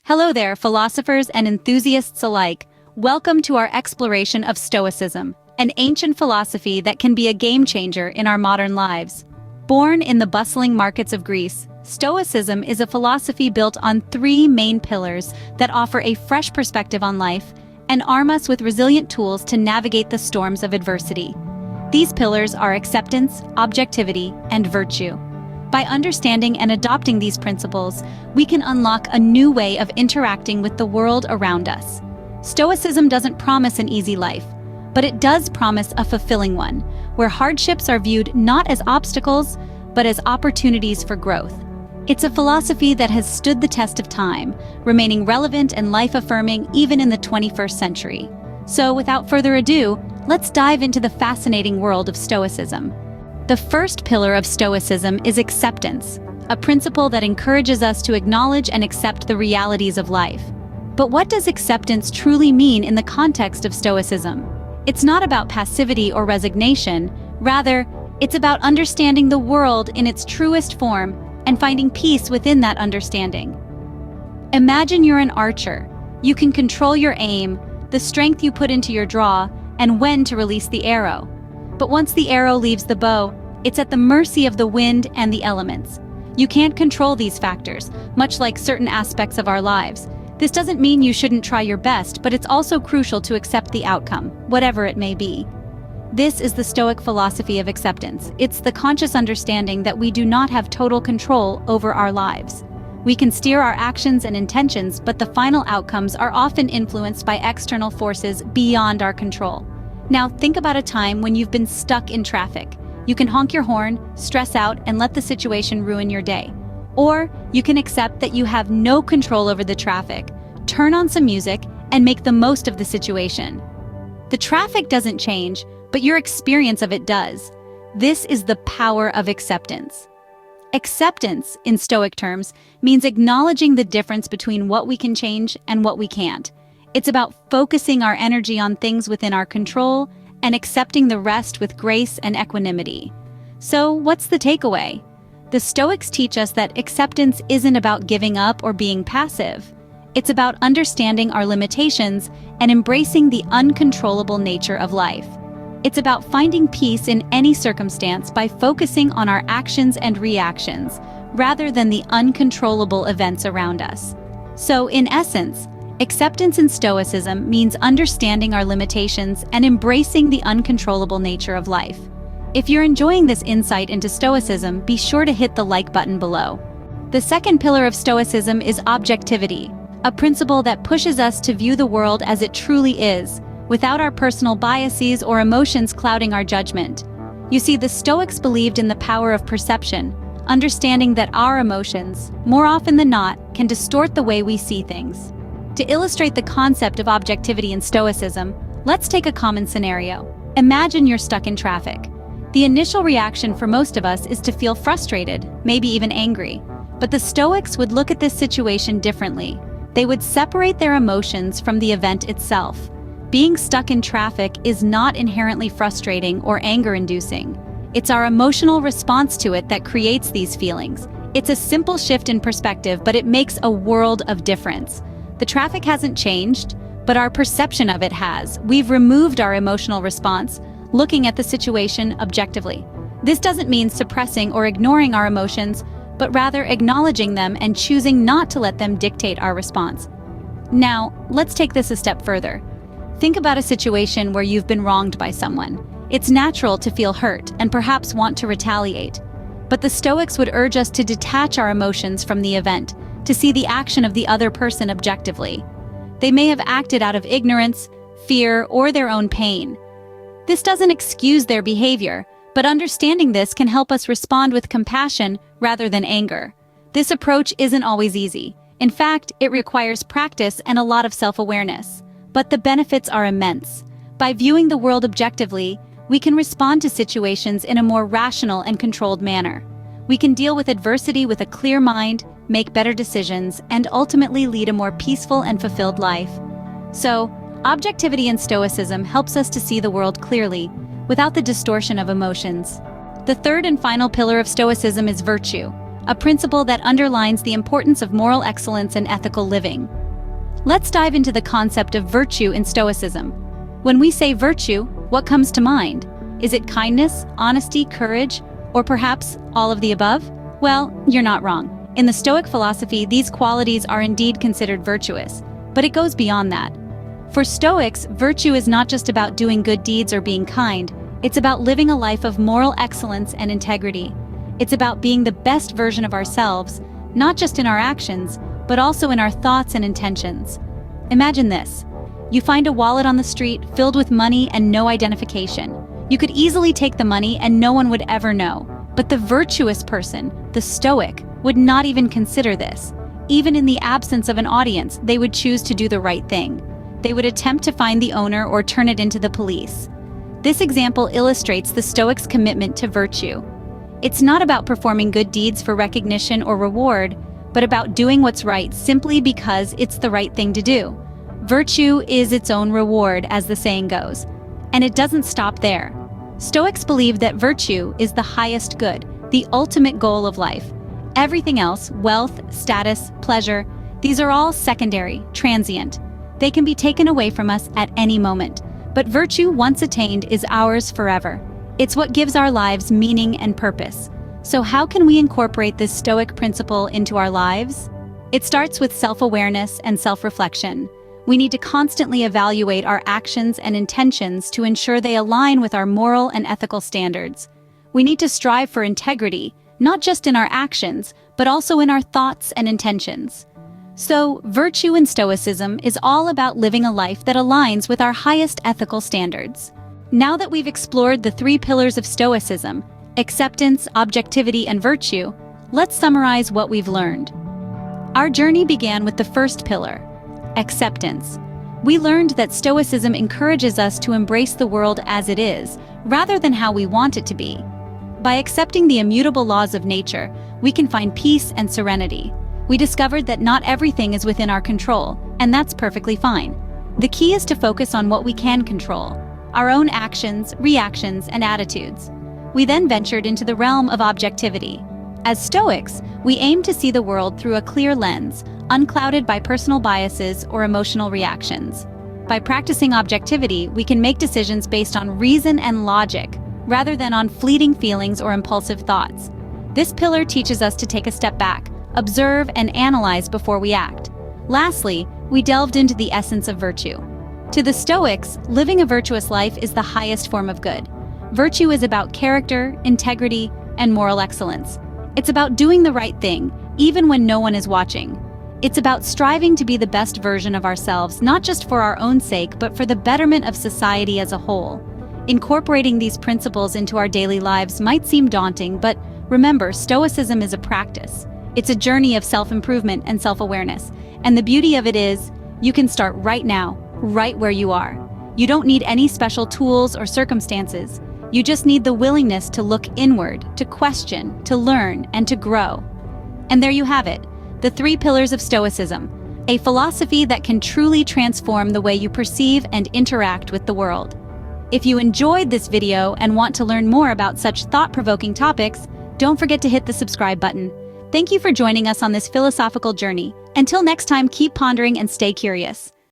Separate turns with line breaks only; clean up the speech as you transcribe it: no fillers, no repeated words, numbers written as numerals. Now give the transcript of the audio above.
Hello there, philosophers and enthusiasts alike. Welcome to our exploration of Stoicism, an ancient philosophy that can be a game-changer in our modern lives. Born in the bustling markets of Greece, Stoicism is a philosophy built on three main pillars that offer a fresh perspective on life and arm us with resilient tools to navigate the storms of adversity. These pillars are acceptance, objectivity, and virtue. By understanding and adopting these principles, we can unlock a new way of interacting with the world around us. Stoicism doesn't promise an easy life, but it does promise a fulfilling one, where hardships are viewed not as obstacles, but as opportunities for growth. It's a philosophy that has stood the test of time, remaining relevant and life-affirming even in the 21st century. So, without further ado, let's dive into the fascinating world of Stoicism. The first pillar of Stoicism is acceptance, a principle that encourages us to acknowledge and accept the realities of life. But what does acceptance truly mean in the context of Stoicism? It's not about passivity or resignation, rather, it's about understanding the world in its truest form and finding peace within that understanding. Imagine you're an archer. You can control your aim, the strength you put into your draw, and when to release the arrow. But once the arrow leaves the bow, it's at the mercy of the wind and the elements. You can't control these factors, much like certain aspects of our lives. This doesn't mean you shouldn't try your best, but it's also crucial to accept the outcome, whatever it may be. This is the Stoic philosophy of acceptance. It's the conscious understanding that we do not have total control over our lives. We can steer our actions and intentions, but the final outcomes are often influenced by external forces beyond our control. Now, think about a time when you've been stuck in traffic. You can honk your horn, stress out, and let the situation ruin your day. Or you can accept that you have no control over the traffic, turn on some music, and make the most of the situation. The traffic doesn't change, but your experience of it does. This is the power of acceptance. Acceptance, in Stoic terms, means acknowledging the difference between what we can change and what we can't. It's about focusing our energy on things within our control and accepting the rest with grace and equanimity. So, what's the takeaway? The Stoics teach us that acceptance isn't about giving up or being passive. It's about understanding our limitations and embracing the uncontrollable nature of life. It's about finding peace in any circumstance by focusing on our actions and reactions, rather than the uncontrollable events around us. So, in essence, acceptance in Stoicism means understanding our limitations and embracing the uncontrollable nature of life. If you're enjoying this insight into Stoicism, be sure to hit the like button below. The second pillar of Stoicism is objectivity, a principle that pushes us to view the world as it truly is, without our personal biases or emotions clouding our judgment. You see, the Stoics believed in the power of perception, understanding that our emotions, more often than not, can distort the way we see things. To illustrate the concept of objectivity in Stoicism, let's take a common scenario. Imagine you're stuck in traffic. The initial reaction for most of us is to feel frustrated, maybe even angry. But the Stoics would look at this situation differently. They would separate their emotions from the event itself. Being stuck in traffic is not inherently frustrating or anger-inducing. It's our emotional response to it that creates these feelings. It's a simple shift in perspective, but it makes a world of difference. The traffic hasn't changed, but our perception of it has. We've removed our emotional response, looking at the situation objectively. This doesn't mean suppressing or ignoring our emotions, but rather acknowledging them and choosing not to let them dictate our response. Now, let's take this a step further. Think about a situation where you've been wronged by someone. It's natural to feel hurt and perhaps want to retaliate. But the Stoics would urge us to detach our emotions from the event, to see the action of the other person objectively. They may have acted out of ignorance, fear, or their own pain. This doesn't excuse their behavior, but understanding this can help us respond with compassion rather than anger. This approach isn't always easy. In fact, it requires practice and a lot of self-awareness. But the benefits are immense. By viewing the world objectively, we can respond to situations in a more rational and controlled manner. We can deal with adversity with a clear mind, make better decisions, and ultimately lead a more peaceful and fulfilled life. So, objectivity in Stoicism helps us to see the world clearly, without the distortion of emotions. The third and final pillar of Stoicism is virtue, a principle that underlines the importance of moral excellence and ethical living. Let's dive into the concept of virtue in Stoicism. When we say virtue, what comes to mind? Is it kindness, honesty, courage, or perhaps all of the above? Well, you're not wrong. In the Stoic philosophy, these qualities are indeed considered virtuous, but it goes beyond that. For Stoics, virtue is not just about doing good deeds or being kind, it's about living a life of moral excellence and integrity. It's about being the best version of ourselves, not just in our actions, but also in our thoughts and intentions. Imagine this. You find a wallet on the street filled with money and no identification. You could easily take the money and no one would ever know. But the virtuous person, the Stoic, would not even consider this. Even in the absence of an audience, they would choose to do the right thing. They would attempt to find the owner or turn it into the police. This example illustrates the Stoics' commitment to virtue. It's not about performing good deeds for recognition or reward, but about doing what's right simply because it's the right thing to do. Virtue is its own reward, as the saying goes. And it doesn't stop there. Stoics believe that virtue is the highest good, the ultimate goal of life. Everything else, wealth, status, pleasure, these are all secondary, transient. They can be taken away from us at any moment. But virtue, once attained, is ours forever. It's what gives our lives meaning and purpose. So how can we incorporate this Stoic principle into our lives? It starts with self-awareness and self-reflection. We need to constantly evaluate our actions and intentions to ensure they align with our moral and ethical standards. We need to strive for integrity, not just in our actions, but also in our thoughts and intentions. So, virtue in Stoicism is all about living a life that aligns with our highest ethical standards. Now that we've explored the three pillars of Stoicism, acceptance, objectivity, and virtue, let's summarize what we've learned. Our journey began with the first pillar, acceptance. We learned that Stoicism encourages us to embrace the world as it is, rather than how we want it to be. By accepting the immutable laws of nature, we can find peace and serenity. We discovered that not everything is within our control, and that's perfectly fine. The key is to focus on what we can control, our own actions, reactions, and attitudes. We then ventured into the realm of objectivity. As Stoics, we aim to see the world through a clear lens, unclouded by personal biases or emotional reactions. By practicing objectivity, we can make decisions based on reason and logic, rather than on fleeting feelings or impulsive thoughts. This pillar teaches us to take a step back, observe, and analyze before we act. Lastly, we delved into the essence of virtue. To the Stoics, living a virtuous life is the highest form of good. Virtue is about character, integrity, and moral excellence. It's about doing the right thing, even when no one is watching. It's about striving to be the best version of ourselves, not just for our own sake, but for the betterment of society as a whole. Incorporating these principles into our daily lives might seem daunting, but remember, Stoicism is a practice. It's a journey of self-improvement and self-awareness. And the beauty of it is, you can start right now, right where you are. You don't need any special tools or circumstances. You just need the willingness to look inward, to question, to learn, and to grow. And there you have it, the three pillars of Stoicism, a philosophy that can truly transform the way you perceive and interact with the world. If you enjoyed this video and want to learn more about such thought-provoking topics, don't forget to hit the subscribe button. Thank you for joining us on this philosophical journey. Until next time, keep pondering and stay curious.